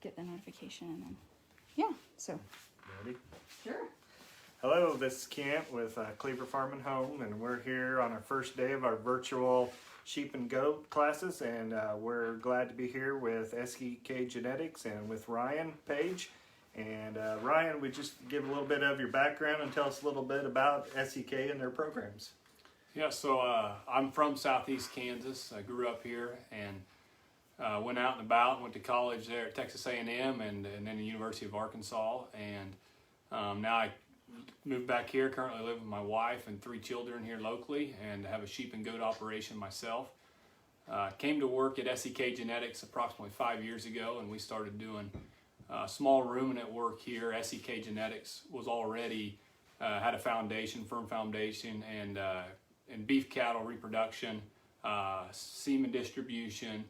get the notification, and then, yeah, so. Ready? Sure. Hello, this is Kent with Cleaver Farm and Home, and we're here on our first day of our virtual sheep and goat classes, and we're glad to be here with SEK Genetics and with Ryan Page. And Ryan, would just give a little bit of your background and tell us a little bit about SEK and their programs. Yeah, so I'm from Southeast Kansas. I grew up here and went out and about, went to college there at Texas A&M and then the University of Arkansas. And now I moved back here, currently live with my wife and 3 children here locally, and have a sheep and goat operation myself. Came to work at SEK Genetics approximately 5 years ago, and we started doing small ruminant work here. SEK Genetics was already had a firm foundation, and beef cattle reproduction, semen distribution.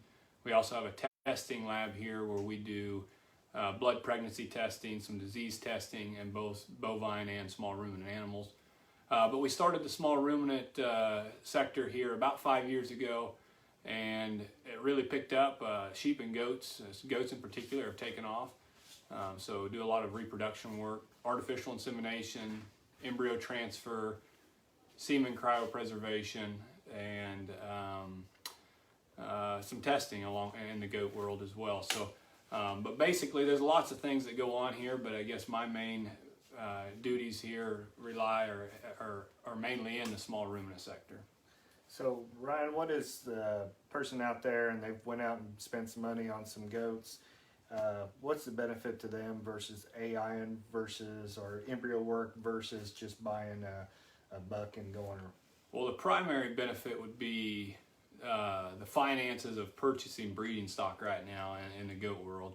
We also have a testing lab here where we do blood pregnancy testing, some disease testing in both bovine and small ruminant animals. But we started the small ruminant sector here about 5 years ago, and it really picked up. Sheep and goats in particular, have taken off. So do a lot of reproduction work, artificial insemination, embryo transfer, semen cryopreservation, and some testing along in the goat world as well. So, but basically, there's lots of things that go on here. But I guess my main duties here are mainly in the small ruminant sector. So Ryan, what is the person out there and they've went out and spent some money on some goats? What's the benefit to them versus AI versus or embryo work versus just buying a buck and going? Well, the primary benefit would be the finances of purchasing breeding stock right now in the goat world.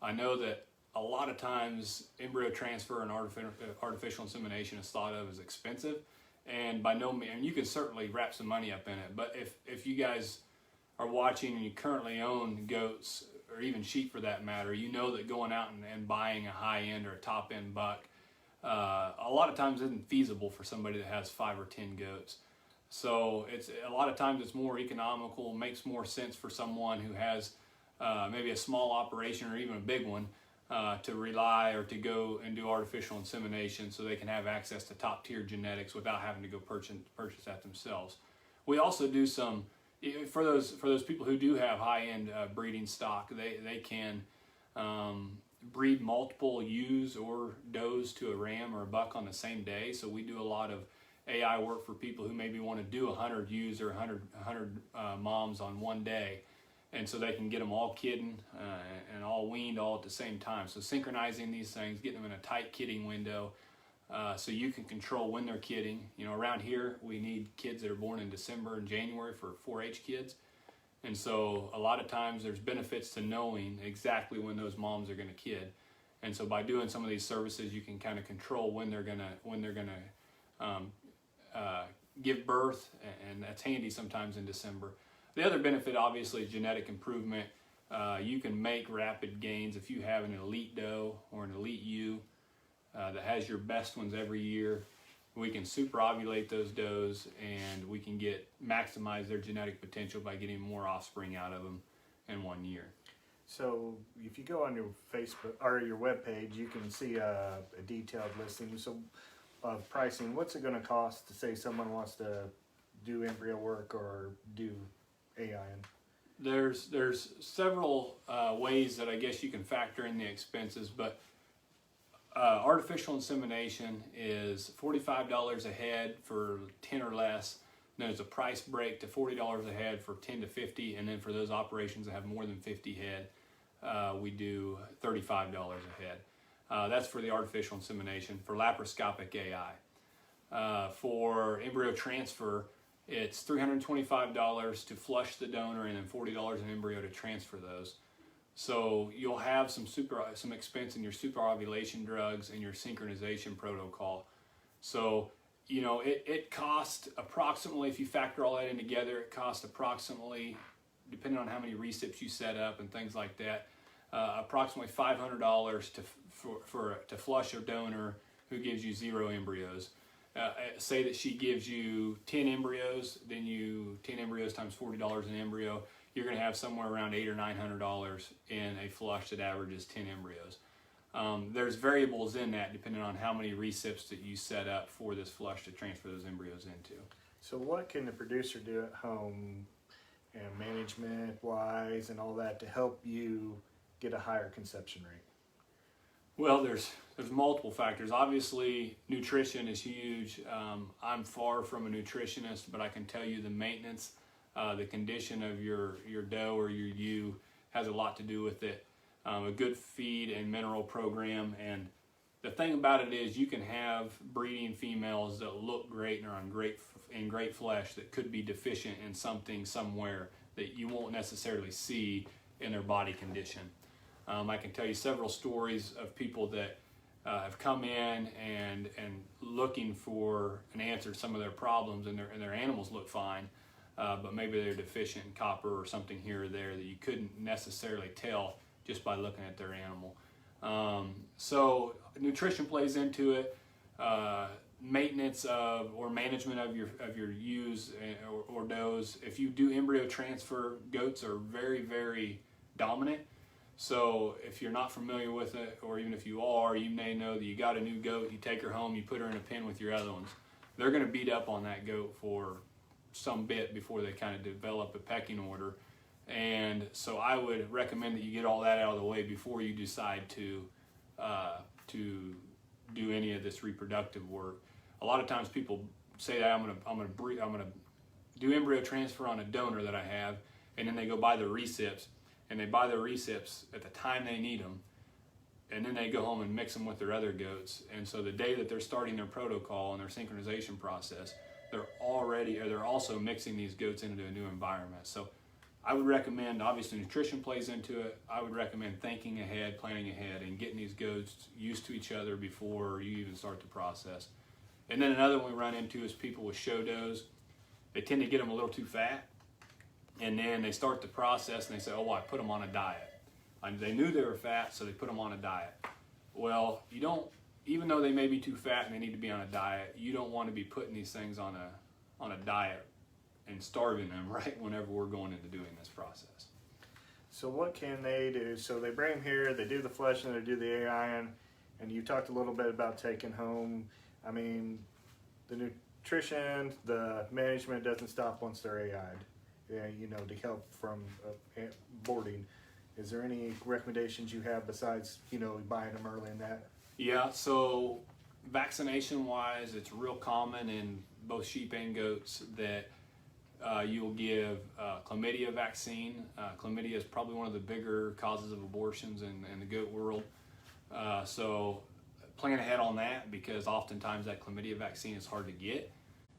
I know that a lot of times embryo transfer and artificial insemination is thought of as expensive, and by no means, and you can certainly wrap some money up in it, but if you guys are watching and you currently own goats, or even sheep for that matter, you know that going out and buying a high-end or a top-end buck a lot of times isn't feasible for somebody that has 5 or 10 goats. So it's a lot of times it's more economical, makes more sense for someone who has maybe a small operation or even a big one to rely or to go and do artificial insemination so they can have access to top-tier genetics without having to go purchase that themselves. We also do some, for those people who do have high-end breeding stock, they can breed multiple ewes or does to a ram or a buck on the same day. So we do a lot of AI work for people who maybe want to do 100 ewes or 100 moms on one day, and so they can get them all kidding and all weaned all at the same time. So synchronizing these things, getting them in a tight kidding window, so you can control when they're kidding. You know, around here we need kids that are born in December and January for 4-H kids, and so a lot of times there's benefits to knowing exactly when those moms are going to kid. And so by doing some of these services, you can kind of control when they're gonna give birth, and that's handy sometimes in December. The other benefit obviously is genetic improvement. You can make rapid gains if you have an elite doe or an elite ewe that has your best ones every year. We can super ovulate those does, and we can maximize their genetic potential by getting more offspring out of them in 1 year. So if you go on your Facebook or your webpage, you can see a detailed listing. So of pricing, what's it going to cost to say someone wants to do embryo work or do AI? There's several ways that I guess you can factor in the expenses, but artificial insemination is $45 a head for 10 or less. Then there's a price break to $40 a head for 10 to 50, and then for those operations that have more than 50 head, we do $35 a head. That's for the artificial insemination. For laparoscopic AI, for embryo transfer, it's $325 to flush the donor, and then $40 an embryo to transfer those. So you'll have some expense in your superovulation drugs and your synchronization protocol. So you know it costs approximately, if you factor all that in together, it costs approximately, depending on how many recips you set up and things like that, approximately $500 to flush a donor who gives you 0 embryos. Say that she gives you 10 embryos, then 10 embryos times $40 an embryo, you're going to have somewhere around $800 or $900 in a flush that averages 10 embryos. There's variables in that depending on how many recips that you set up for this flush to transfer those embryos into. So what can the producer do at home and management wise and all that to help you get a higher conception rate? Well, there's multiple factors. Obviously, nutrition is huge. I'm far from a nutritionist, but I can tell you the maintenance, the condition of your doe or your ewe has a lot to do with it. A good feed and mineral program, and the thing about it is you can have breeding females that look great and are in great flesh that could be deficient in something somewhere that you won't necessarily see in their body condition. I can tell you several stories of people that have come in and looking for an answer to some of their problems, and their animals look fine, but maybe they're deficient in copper or something here or there that you couldn't necessarily tell just by looking at their animal. So nutrition plays into it. Maintenance of or management of your ewes or does. If you do embryo transfer, goats are very, very dominant. So if you're not familiar with it, or even if you are, you may know that you got a new goat, you take her home, you put her in a pen with your other ones. They're going to beat up on that goat for some bit before they kind of develop a pecking order. And so I would recommend that you get all that out of the way before you decide to do any of this reproductive work. A lot of times people say that I'm gonna do embryo transfer on a donor that I have, and then they go buy the recips, and they buy the recips at the time they need them, and then they go home and mix them with their other goats. And so the day that they're starting their protocol and their synchronization process, they're also mixing these goats into a new environment. So I would recommend, obviously nutrition plays into it. I would recommend thinking ahead, planning ahead, and getting these goats used to each other before you even start the process. And then another one we run into is people with show does. They tend to get them a little too fat, and then they start the process and they say, oh, I put them on a diet. And they knew they were fat, so they put them on a diet. Well, you don't, even though they may be too fat and they need to be on a diet, you don't want to be putting these things on a diet and starving them right whenever we're going into doing this process. So what can they do? So they bring them here, they do the flush, and they do the AIN, and you talked a little bit about taking home. I mean, the nutrition, the management doesn't stop once they're AI'd, to help from boarding. Is there any recommendations you have besides, buying them early in that? Yeah, so vaccination-wise, it's real common in both sheep and goats that you'll give chlamydia vaccine. Chlamydia is probably one of the bigger causes of abortions in the goat world. So plan ahead on that, because oftentimes that chlamydia vaccine is hard to get.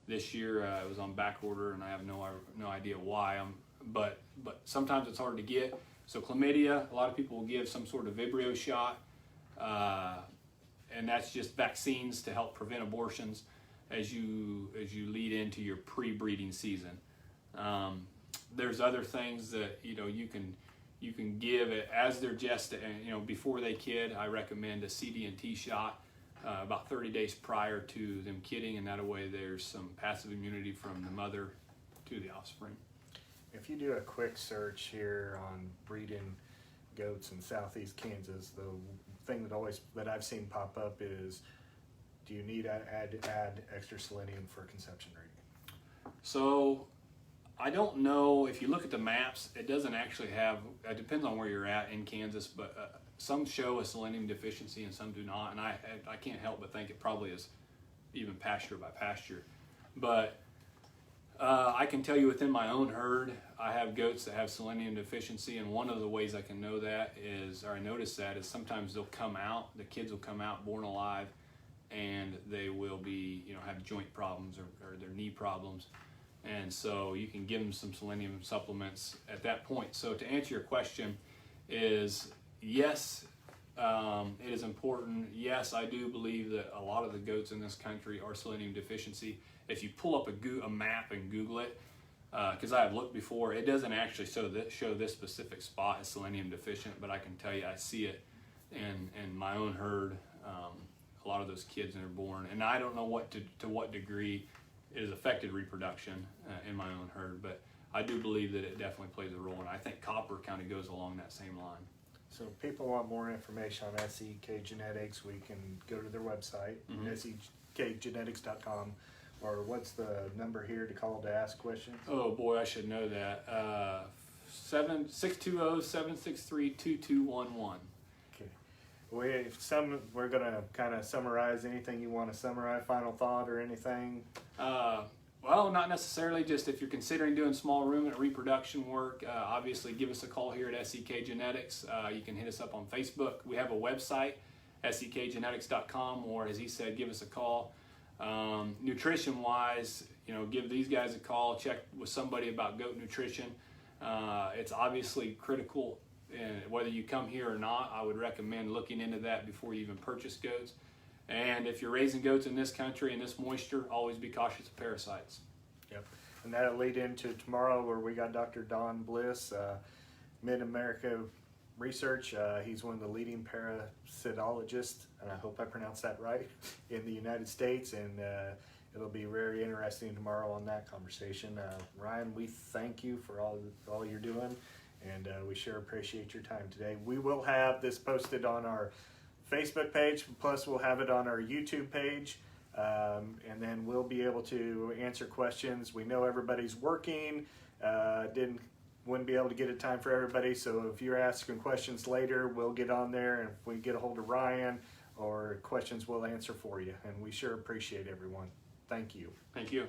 This year it was on back order, and I have no idea why. But sometimes it's hard to get. So chlamydia, a lot of people will give some sort of Vibrio shot, and that's just vaccines to help prevent abortions as you lead into your pre-breeding season. There's other things that you can give it as they're before they kid. I recommend a CD&T shot about 30 days prior to them kidding, and that way there's some passive immunity from the mother to the offspring. If you do a quick search here on breeding goats in southeast Kansas, the thing that I've seen pop up is, do you need to add extra selenium for conception rate? So I don't know. If you look at the maps, it doesn't actually have, it depends on where you're at in Kansas, but some show a selenium deficiency and some do not, and I can't help but think it probably is even pasture by pasture. But I can tell you within my own herd, I have goats that have selenium deficiency, and one of the ways I can know that is, or I notice that, is sometimes they'll come out, the kids will come out born alive, and they will be, have joint problems or their knee problems. And so you can give them some selenium supplements at that point. So to answer your question is, yes, it is important. Yes, I do believe that a lot of the goats in this country are selenium deficiency. If you pull up a map and Google it, because I have looked before, it doesn't actually show this specific spot as selenium deficient, but I can tell you I see it in my own herd. A lot of those kids that are born, and I don't know to what degree it has affected reproduction in my own herd, but I do believe that it definitely plays a role, and I think copper kind of goes along that same line. So if people want more information on SEK Genetics, we can go to their website, sekgenetics.com, or what's the number here to call to ask questions? Oh boy, I should know that. 620-763-2211. Okay. We're gonna kind of summarize anything you want to summarize, final thought or anything. Well, not necessarily. Just if you're considering doing small ruminant reproduction work, obviously give us a call here at SEK Genetics. You can hit us up on Facebook. We have a website, sekgenetics.com, or as he said, give us a call. Nutrition-wise, give these guys a call. Check with somebody about goat nutrition. It's obviously critical, and whether you come here or not, I would recommend looking into that before you even purchase goats. And if you're raising goats in this country in this moisture, always be cautious of parasites. Yep. And that'll lead into tomorrow where we got Dr. Don Bliss, Mid-America Research. He's one of the leading parasitologists, and I hope I pronounced that right, in the United States. And it'll be very interesting tomorrow on that conversation. Ryan, we thank you for all you're doing, and we sure appreciate your time today. We will have this posted on our Facebook page, plus we'll have it on our YouTube page, and then we'll be able to answer questions. We know everybody's working, wouldn't be able to get a time for everybody, so if you're asking questions later, we'll get on there, and if we get a hold of Ryan or questions, we'll answer for you, and we sure appreciate everyone. Thank you. Thank you.